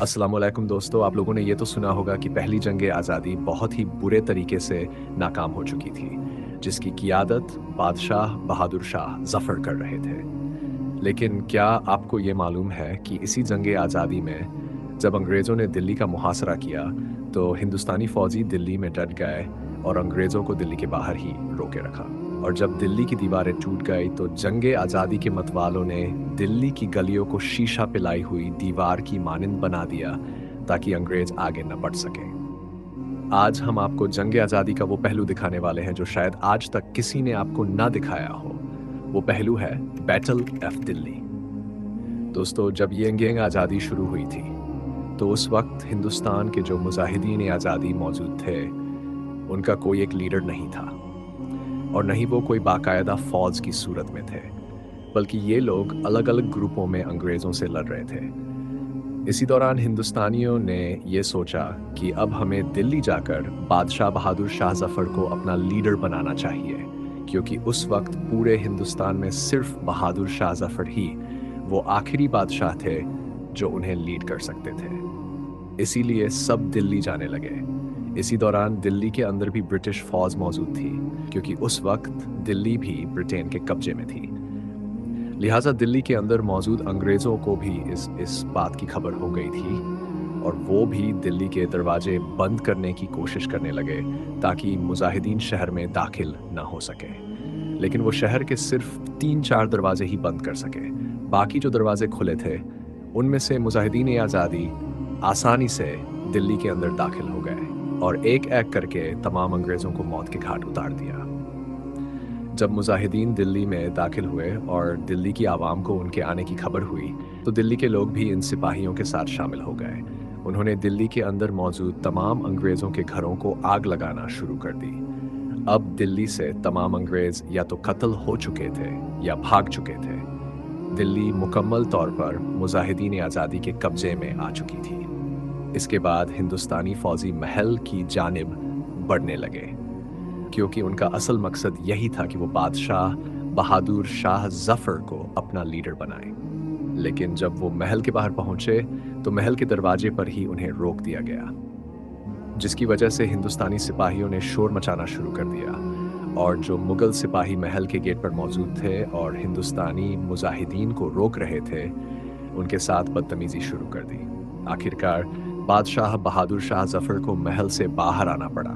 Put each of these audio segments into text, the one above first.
अस्सलाम वालेकुम दोस्तों, आप लोगों ने ये तो सुना होगा कि पहली जंग आज़ादी बहुत ही बुरे तरीके से नाकाम हो चुकी थी, जिसकी क़ियादत बादशाह बहादुर शाह ज़फ़र कर रहे थे। लेकिन क्या आपको ये मालूम है कि इसी जंग आज़ादी में जब अंग्रेज़ों ने दिल्ली का मुहासरा किया, तो हिंदुस्तानी फ़ौजी दिल्ली में डट गए और अंग्रेज़ों को दिल्ली के बाहर ही रोके रखा। और जब दिल्ली की दीवारें टूट गई, तो जंग आज़ादी के मतवालों ने दिल्ली की गलियों को शीशा पिलाई हुई दीवार की मानंद बना दिया, ताकि अंग्रेज़ आगे न बढ़ सकें। आज हम आपको जंग आज़ादी का वो पहलू दिखाने वाले हैं जो शायद आज तक किसी ने आपको ना दिखाया हो। वो पहलू है बैटल ऑफ दिल्ली। दोस्तों, जब ये जंग आज़ादी शुरू हुई थी, तो उस वक्त हिंदुस्तान के जो मुजाहिदीन आज़ादी मौजूद थे, उनका कोई एक लीडर नहीं था और न ही वो कोई बाकायदा फ़ौज की सूरत में थे, बल्कि ये लोग अलग-अलग ग्रुपों में अंग्रेज़ों से लड़ रहे थे। इसी दौरान हिंदुस्तानियों ने ये सोचा कि अब हमें दिल्ली जाकर बादशाह बहादुर शाह ज़फ़र को अपना लीडर बनाना चाहिए, क्योंकि उस वक्त पूरे हिंदुस्तान में सिर्फ बहादुर शाह ज़फ़र ही वो आखिरी बादशाह थे जो उन्हें लीड कर सकते थे। इसीलिए सब दिल्ली जाने लगे। इसी दौरान दिल्ली के अंदर भी ब्रिटिश फ़ौज मौजूद थी, क्योंकि उस वक्त दिल्ली भी ब्रिटेन के कब्जे में थी। लिहाजा दिल्ली के अंदर मौजूद अंग्रेज़ों को भी इस बात की खबर हो गई थी और वो भी दिल्ली के दरवाजे बंद करने की कोशिश करने लगे, ताकि मुजाहिदीन शहर में दाखिल ना हो सके। लेकिन वो शहर के सिर्फ 3-4 दरवाजे ही बंद कर सके। बाकी जो दरवाजे खुले थे, उनमें से मुजाहिदीन आज़ादी आसानी से दिल्ली के अंदर दाखिल हो गए और एक-एक करके तमाम अंग्रेज़ों को मौत के घाट उतार दिया। जब मुजाहिदीन दिल्ली में दाखिल हुए और दिल्ली की आवाम को उनके आने की खबर हुई, तो दिल्ली के लोग भी इन सिपाहियों के साथ शामिल हो गए। उन्होंने दिल्ली के अंदर मौजूद तमाम अंग्रेज़ों के घरों को आग लगाना शुरू कर दी। अब दिल्ली से तमाम अंग्रेज़ या तो कत्ल हो चुके थे या भाग चुके थे। दिल्ली मुकम्मल तौर पर मुजाहिदीन आज़ादी के कब्जे में आ चुकी थी। इसके बाद हिंदुस्तानी फ़ौजी महल की जानिब बढ़ने लगे, क्योंकि उनका असल मकसद यही था कि वो बादशाह बहादुर शाह ज़फ़र को अपना लीडर बनाएं। लेकिन जब वो महल के बाहर पहुंचे, तो महल के दरवाजे पर ही उन्हें रोक दिया गया, जिसकी वजह से हिंदुस्तानी सिपाहियों ने शोर मचाना शुरू कर दिया और जो मुगल सिपाही महल के गेट पर मौजूद थे और हिंदुस्तानी मुजाहिदीन को रोक रहे थे, उनके साथ बदतमीजी शुरू कर दी। आखिरकार बादशाह बहादुर शाह ज़फ़र को महल से बाहर आना पड़ा।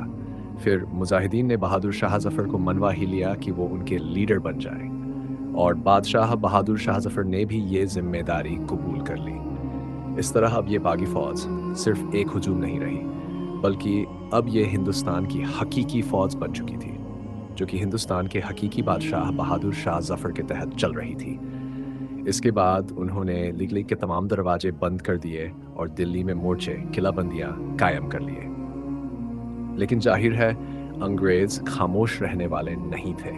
फिर मुजाहिदीन ने बहादुर शाह ज़फ़र को मनवा ही लिया कि वो उनके लीडर बन जाएं, और बादशाह बहादुर शाह ज़फ़र ने भी ये जिम्मेदारी कबूल कर ली। इस तरह अब ये बागी फ़ौज सिर्फ एक हुजूम नहीं रही, बल्कि अब ये हिंदुस्तान की हकीकी फ़ौज बन चुकी थी, जो कि हिंदुस्तान के हकीकी बादशाह बहादुर शाह ज़फ़र के तहत चल रही थी। इसके बाद उन्होंने दिल्ली के तमाम दरवाजे बंद कर दिए और दिल्ली में मोर्चे, किलाबंदियाँ कायम कर लिए। लेकिन जाहिर है, अंग्रेज़ खामोश रहने वाले नहीं थे।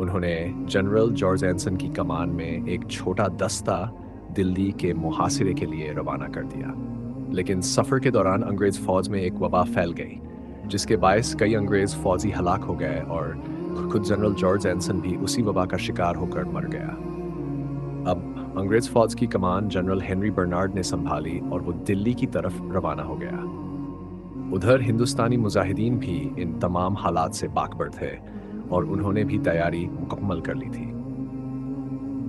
उन्होंने जनरल जॉर्ज एंसन की कमान में एक छोटा दस्ता दिल्ली के मुहासिरे के लिए रवाना कर दिया। लेकिन सफ़र के दौरान अंग्रेज़ फ़ौज में एक वबा फैल गई, जिसके बायस कई अंग्रेज़ फ़ौजी हलाक हो गए और खुद जनरल जॉर्ज एंसन भी उसी वबा का शिकार होकर मर गया। अब अंग्रेज़ फ़ौज की कमान जनरल हेनरी बर्नार्ड ने संभाली और वो दिल्ली की तरफ रवाना हो गया। उधर हिंदुस्तानी मुजाहिदीन भी इन तमाम हालात से बाखबर थे और उन्होंने भी तैयारी मुकम्मल कर ली थी।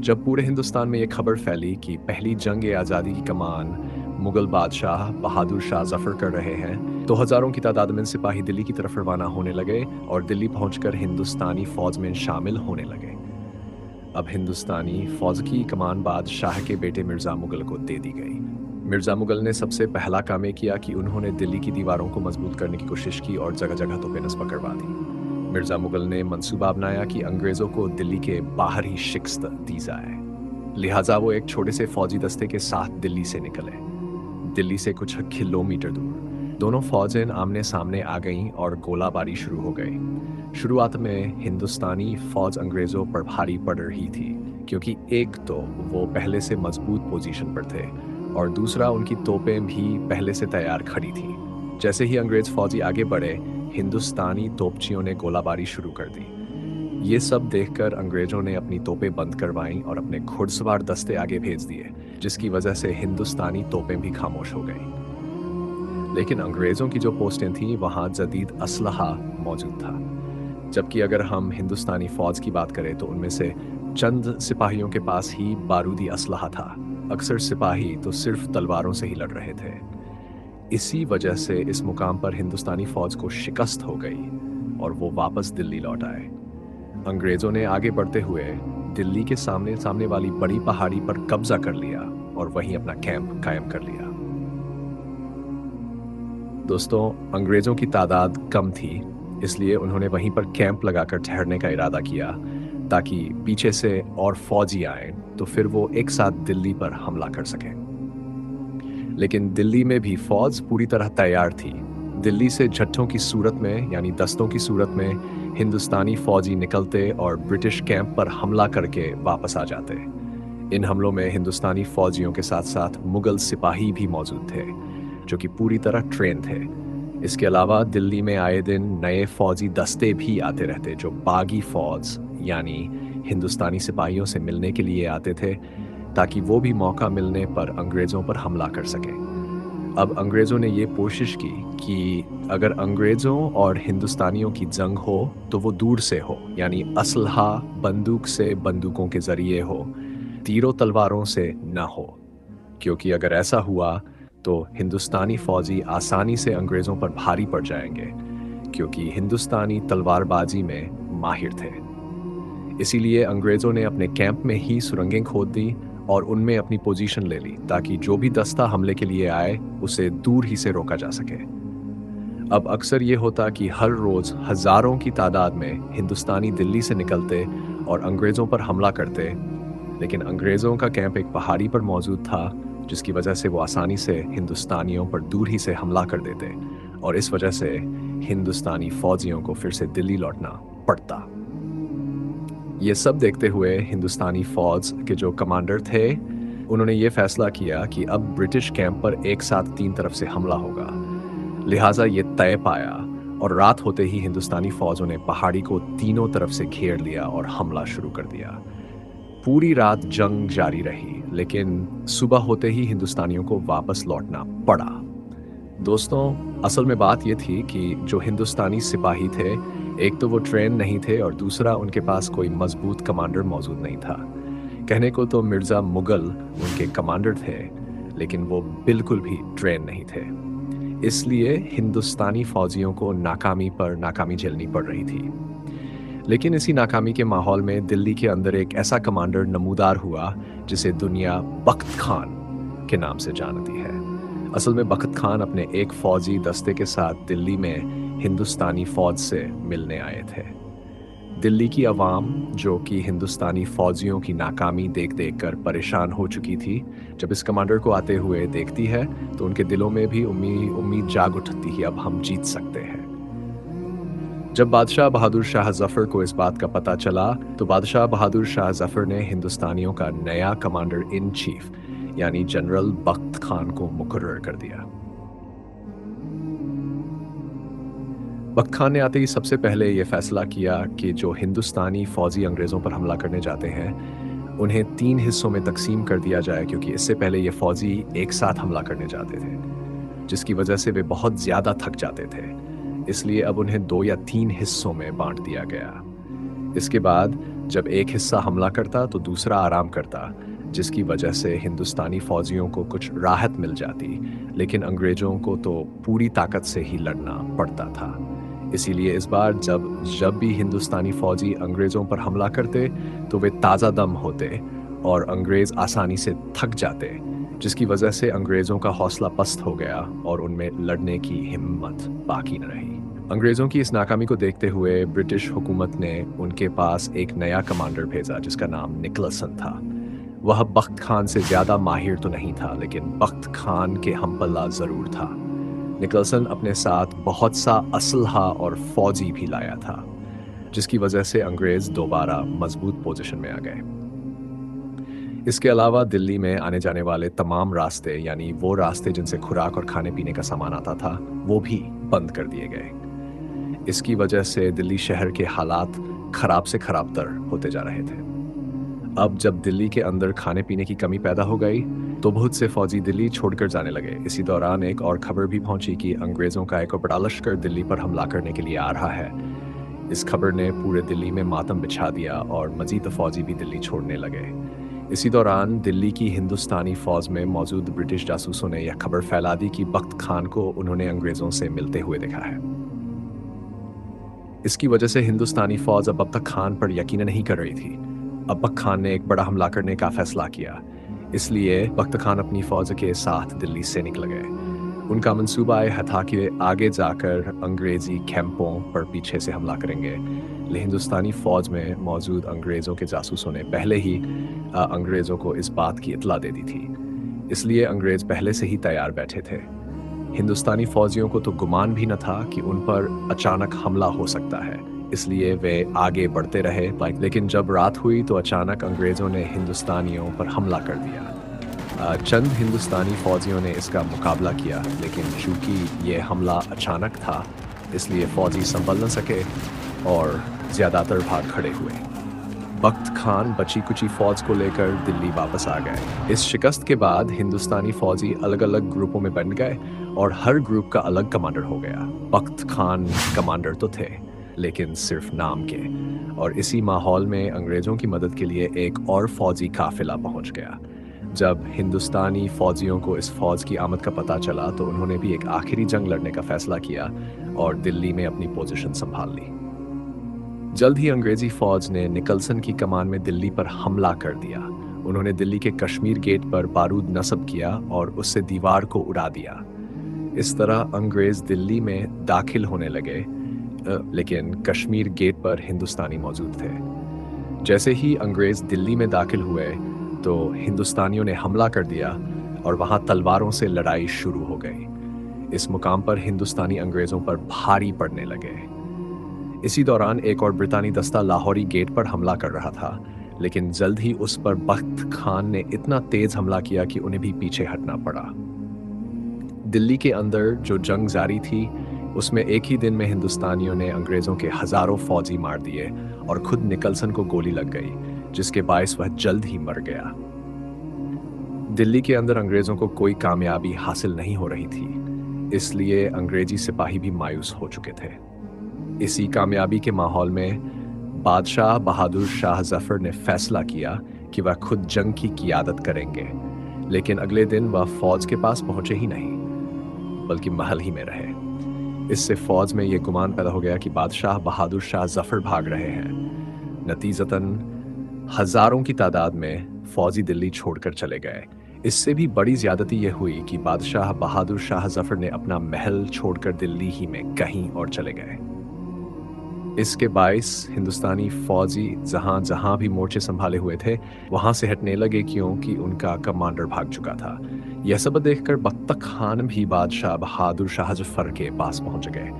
जब पूरे हिंदुस्तान में ये खबर फैली कि पहली जंग आज़ादी की कमान मुगल बादशाह बहादुर शाह ज़फ़र कर रहे हैं, तो हज़ारों की तादाद में सिपाही दिल्ली की तरफ रवाना होने लगे और दिल्ली पहुंचकर हिंदुस्तानी फ़ौज में शामिल होने लगे। अब हिंदुस्तानी फ़ौज की कमान बादशाह के बेटे मिर्ज़ा मुगल को दे दी गई। मिर्ज़ा मुगल ने सबसे पहला काम ये किया कि उन्होंने दिल्ली की दीवारों को मजबूत करने की कोशिश की और जगह-जगह तोपें नस्ब करवा दी। मिर्ज़ा मुगल ने मंसूबा अपनाया कि अंग्रेज़ों को दिल्ली के बाहर ही शिकस्त दी जाए। लिहाजा वो एक छोटे से फ़ौजी दस्ते के साथ दिल्ली से निकले। दिल्ली से कुछ किलोमीटर दूर दोनों फ़ौजें आमने सामने आ गईं और गोलाबारी शुरू हो गई। शुरुआत में हिंदुस्तानी फ़ौज अंग्रेज़ों पर भारी पड़ रही थी, क्योंकि एक तो वो पहले से मजबूत पोजीशन पर थे और दूसरा उनकी तोपें भी पहले से तैयार खड़ी थीं। जैसे ही अंग्रेज़ फ़ौजी आगे बढ़े, हिंदुस्तानी तोपचियों ने गोलाबारी शुरू कर दी। ये सब देखकर अंग्रेज़ों ने अपनी तोपें बंद करवाईं और अपने घुड़सवार दस्ते आगे भेज दिए। जिसकी वजह से हिंदुस्तानी तोपें भी खामोश हो गई। लेकिन अंग्रेज़ों की जो पोस्टें थीं वहाँ जदीद असलहा मौजूद था। जबकि अगर हम हिंदुस्तानी फ़ौज की बात करें तो उनमें से चंद सिपाहियों के पास ही बारूदी असलहा था। अक्सर सिपाही तो सिर्फ तलवारों से ही लड़ रहे थे। इसी वजह से इस मुकाम पर हिंदुस्तानी फ़ौज को शिकस्त हो गई और वो वापस दिल्ली लौट आए। अंग्रेज़ों ने आगे बढ़ते हुए दिल्ली के सामने सामने वाली बड़ी पहाड़ी पर कब्जा कर लिया और वहीं अपना कैंप कायम कर लिया। दोस्तों, अंग्रेज़ों की तादाद कम थी, इसलिए उन्होंने वहीं पर कैंप लगाकर ठहरने का इरादा किया ताकि पीछे से और फौजी आएं तो फिर वो एक साथ दिल्ली पर हमला कर सकें। लेकिन दिल्ली में भी फौज पूरी तरह तैयार थी। दिल्ली से जत्थों की सूरत में यानी दस्तों की सूरत में हिंदुस्तानी फौजी निकलते और ब्रिटिश कैंप पर हमला करके वापस आ जाते। इन हमलों में हिंदुस्तानी फौजियों के साथ साथ मुगल सिपाही भी मौजूद थे जो कि पूरी तरह ट्रेन थे। इसके अलावा दिल्ली में आए दिन नए फौजी दस्ते भी आते रहते जो बागी फौज यानी हिंदुस्तानी सिपाहियों से मिलने के लिए आते थे ताकि वो भी मौका मिलने पर अंग्रेज़ों पर हमला कर सकें। अब अंग्रेज़ों ने ये कोशिश की कि अगर अंग्रेज़ों और हिंदुस्तानियों की जंग हो तो वो दूर से हो, यानी असलहा बंदूक से बंदूकों के ज़रिए हो, तीरों तलवारों से न हो। क्योंकि अगर ऐसा हुआ तो हिंदुस्तानी फौजी आसानी से अंग्रेज़ों पर भारी पड़ जाएंगे क्योंकि हिंदुस्तानी तलवारबाजी में माहिर थे। इसीलिए अंग्रेज़ों ने अपने कैंप में ही सुरंगें खोद दी और उनमें अपनी पोजीशन ले ली ताकि जो भी दस्ता हमले के लिए आए उसे दूर ही से रोका जा सके। अब अक्सर ये होता कि हर रोज़ हज़ारों की तादाद में हिंदुस्तानी दिल्ली से निकलते और अंग्रेज़ों पर हमला करते, लेकिन अंग्रेज़ों का कैंप एक पहाड़ी पर मौजूद था जिसकी वजह से वो आसानी से हिंदुस्तानियों पर दूर ही से हमला कर देते और इस वजह से हिंदुस्तानी फौजियों को फिर से दिल्ली लौटना पड़ता। ये सब देखते हुए हिंदुस्तानी फौज के जो कमांडर थे उन्होंने ये फैसला किया कि अब ब्रिटिश कैंप पर एक साथ तीन तरफ से हमला होगा। लिहाजा ये तय पाया और रात होते ही हिंदुस्तानी फौजों ने पहाड़ी को तीनों तरफ से घेर लिया और हमला शुरू कर दिया। पूरी रात जंग जारी रही, लेकिन सुबह होते ही हिंदुस्तानियों को वापस लौटना पड़ा। दोस्तों, असल में बात ये थी कि जो हिंदुस्तानी सिपाही थे, एक तो वो ट्रेन नहीं थे और दूसरा उनके पास कोई मजबूत कमांडर मौजूद नहीं था। कहने को तो मिर्ज़ा मुगल उनके कमांडर थे, लेकिन वो बिल्कुल भी ट्रेन नहीं थे। इसलिए हिंदुस्तानी फौजियों को नाकामी पर नाकामी झेलनी पड़ रही थी। लेकिन इसी नाकामी के माहौल में दिल्ली के अंदर एक ऐसा कमांडर नमूदार हुआ जिसे दुनिया बख्त खान के नाम से जानती है। असल में बख्त खान अपने एक फौजी दस्ते के साथ दिल्ली में हिंदुस्तानी फौज से मिलने आए थे। दिल्ली की आवाम, जो कि हिंदुस्तानी फौजियों की नाकामी देख देख कर परेशान हो चुकी थी, जब इस कमांडर को आते हुए देखती है तो उनके दिलों में भी उम्मीद जाग उठती है, अब हम जीत सकते हैं। जब बादशाह बहादुर शाह जफर को इस बात का पता चला तो बादशाह बहादुर शाह जफर ने हिंदुस्तानियों का नया कमांडर इन चीफ यानी जनरल बख्त खान को मुकर्रर कर दिया। बख्त खान ने आते ही सबसे पहले यह फैसला किया कि जो हिंदुस्तानी फौजी अंग्रेज़ों पर हमला करने जाते हैं उन्हें 3 हिस्सों में तकसीम कर दिया जाए, क्योंकि इससे पहले ये फौजी एक साथ हमला करने जाते थे जिसकी वजह से वे बहुत ज़्यादा थक जाते थे। इसलिए अब उन्हें 2 या 3 हिस्सों में बांट दिया गया। इसके बाद जब एक हिस्सा हमला करता तो दूसरा आराम करता, जिसकी वजह से हिंदुस्तानी फौजियों को कुछ राहत मिल जाती, लेकिन अंग्रेज़ों को तो पूरी ताकत से ही लड़ना पड़ता था। इसीलिए इस बार जब भी हिंदुस्तानी फौजी अंग्रेज़ों पर हमला करते तो वे ताज़ा दम होते और अंग्रेज़ आसानी से थक जाते, जिसकी वजह से अंग्रेज़ों का हौसला पस्त हो गया और उनमें लड़ने की हिम्मत बाकी न रही। अंग्रेज़ों की इस नाकामी को देखते हुए ब्रिटिश हुकूमत ने उनके पास एक नया कमांडर भेजा जिसका नाम निकलसन था। वह बख्त खान से ज़्यादा माहिर तो नहीं था, लेकिन बख्त खान के हमपल्ला ज़रूर था। निकलसन अपने साथ बहुत सा असलहा और फौजी भी लाया था, जिसकी वजह से अंग्रेज़ दोबारा मजबूत पोजीशन में आ गए। इसके अलावा दिल्ली में आने जाने वाले तमाम रास्ते, यानी वो रास्ते जिनसे खुराक और खाने पीने का सामान आता था, वो भी बंद कर दिए गए। इसकी वजह से दिल्ली शहर के हालात खराब से खराब तर होते जा रहे थे। अब जब दिल्ली के अंदर खाने पीने की कमी पैदा हो गई तो बहुत से फौजी दिल्ली छोड़कर जाने लगे। इसी दौरान एक और खबर भी पहुंची कि अंग्रेज़ों का एक बड़ा लश्कर दिल्ली पर हमला करने के लिए आ रहा है। इस खबर ने पूरे दिल्ली में मातम बिछा दिया और मजीद फौजी भी दिल्ली छोड़ने लगे। इसी दौरान दिल्ली की हिंदुस्तानी फौज में मौजूद ब्रिटिश जासूसों ने यह खबर फैला दी कि बख्त खान को उन्होंने अंग्रेज़ों से मिलते हुए देखा है। इसकी वजह से हिंदुस्तानी फौज अब तक खान पर यकीन नहीं कर रही थी। अब बख्त खान ने एक बड़ा हमला करने का फैसला किया, इसलिए बख्त खान अपनी फौज के साथ दिल्ली से निकल गए। उनका मंसूबा यह था कि वे आगे जाकर अंग्रेजी कैंपों पर पीछे से हमला करेंगे। लेकिन हिंदुस्तानी फौज में मौजूद अंग्रेज़ों के जासूसों ने पहले ही अंग्रेज़ों को इस बात की इत्तला दे दी थी, इसलिए अंग्रेज़ पहले से ही तैयार बैठे थे। हिंदुस्तानी फौजियों को तो गुमान भी न था कि उन पर अचानक हमला हो सकता है, इसलिए वे आगे बढ़ते रहे। लेकिन जब रात हुई तो अचानक अंग्रेज़ों ने हिंदुस्तानियों पर हमला कर दिया। चंद हिंदुस्तानी फौजियों ने इसका मुकाबला किया, लेकिन चूंकि ये हमला अचानक था, इसलिए फौजी संभल न सके और ज़्यादातर भाग खड़े हुए। बख्त खान बची कुची फौज को लेकर दिल्ली वापस आ गए। इस शिकस्त के बाद हिंदुस्तानी फौजी अलग अलग ग्रुपों में बन गए और हर ग्रुप का अलग कमांडर हो गया। बख्त खान कमांडर तो थे, लेकिन सिर्फ नाम के। और इसी माहौल में अंग्रेज़ों की मदद के लिए एक और फौजी काफिला पहुंच गया। जब हिंदुस्तानी फौजियों को इस फौज की आमद का पता चला तो उन्होंने भी एक आखिरी जंग लड़ने का फैसला किया और दिल्ली में अपनी पोजीशन संभाल ली। जल्द ही अंग्रेजी फौज ने निकलसन की कमान में दिल्ली पर हमला कर दिया। उन्होंने दिल्ली के कश्मीर गेट पर बारूद नस्ब किया और उससे दीवार को उड़ा दिया। इस तरह अंग्रेज दिल्ली में दाखिल होने लगे, लेकिन कश्मीर गेट पर हिंदुस्तानी मौजूद थे। जैसे ही अंग्रेज दिल्ली में दाखिल हुए तो हिंदुस्तानियों ने हमला कर दिया और वहां तलवारों से लड़ाई शुरू हो गई। इस मुकाम पर हिंदुस्तानी अंग्रेजों पर भारी पड़ने लगे। इसी दौरान एक और ब्रितानी दस्ता लाहौरी गेट पर हमला कर रहा था, लेकिन जल्द ही उस पर बख्त खान ने इतना तेज हमला किया कि उन्हें भी पीछे हटना पड़ा। दिल्ली के अंदर जो जंग जारी थी, उसमें एक ही दिन में हिंदुस्तानियों ने अंग्रेजों के हजारों फौजी मार दिए और खुद निकलसन को गोली लग गई, जिसके बायस वह जल्द ही मर गया। दिल्ली के अंदर अंग्रेजों को कोई कामयाबी हासिल नहीं हो रही थी, इसलिए अंग्रेजी सिपाही भी मायूस हो चुके थे। इसी कामयाबी के माहौल में बादशाह बहादुर शाह जफर ने फैसला किया कि वह खुद जंग की क़ियादत करेंगे। लेकिन अगले दिन वह फौज के पास पहुंचे ही नहीं, बल्कि महल ही में रहे। इससे फौज में यह गुमान पैदा हो गया कि बादशाह बहादुर शाह जफर भाग रहे हैं। नतीजतन हजारों की तादाद में फौजी दिल्ली छोड़कर चले गए। इससे भी बड़ी ज्यादती यह हुई कि बादशाह बहादुर शाह जफर ने अपना महल छोड़कर दिल्ली ही में कहीं और चले गए। इसके बायस हिंदुस्तानी फौजी जहां जहां भी मोर्चे संभाले हुए थे, वहां से हटने लगे, क्योंकि उनका कमांडर भाग चुका था। यह सब देखकर बख्त खान भी बादशाह बहादुर शाह जफर के पास पहुंच गए।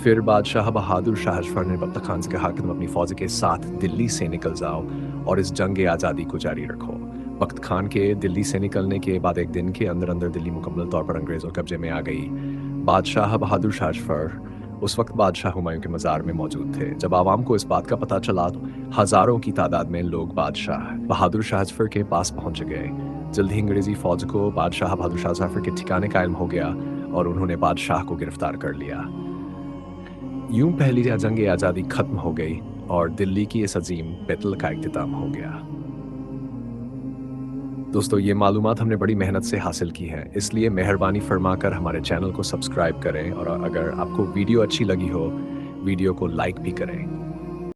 फिर बादशाह बहादुर शाह जफर ने बख्त खान से कहा कि तुम अपनी फौज के साथ दिल्ली से निकल जाओ और इस जंग आज़ादी को जारी रखो। बख्त खान के दिल्ली से निकलने के बाद एक दिन के अंदर अंदर दिल्ली मुकम्मल तौर पर अंग्रेज़ों के कब्जे में आ गई। बादशाह बहादुर शाह जफर उस वक्त बादशाह हुमायूं के मज़ार में मौजूद थे। जब आवाम को इस बात का पता चला तो हज़ारों की तादाद में लोग बादशाह बहादुर शाह जफर के पास पहुंच गए। जल्द ही अंग्रेज़ी फ़ौज को बादशाह बहादुर शाह जफर के ठिकाने का इल्म हो गया और उन्होंने बादशाह को गिरफ्तार कर लिया। यूं पहली जंग आज़ादी खत्म हो गई और दिल्ली की इस अजीम बैतल का इख्तिताम हो गया। दोस्तों, ये मालूमात हमने बड़ी मेहनत से हासिल की है, इसलिए मेहरबानी फरमाकर हमारे चैनल को सब्सक्राइब करें और अगर आपको वीडियो अच्छी लगी हो, वीडियो को लाइक भी करें।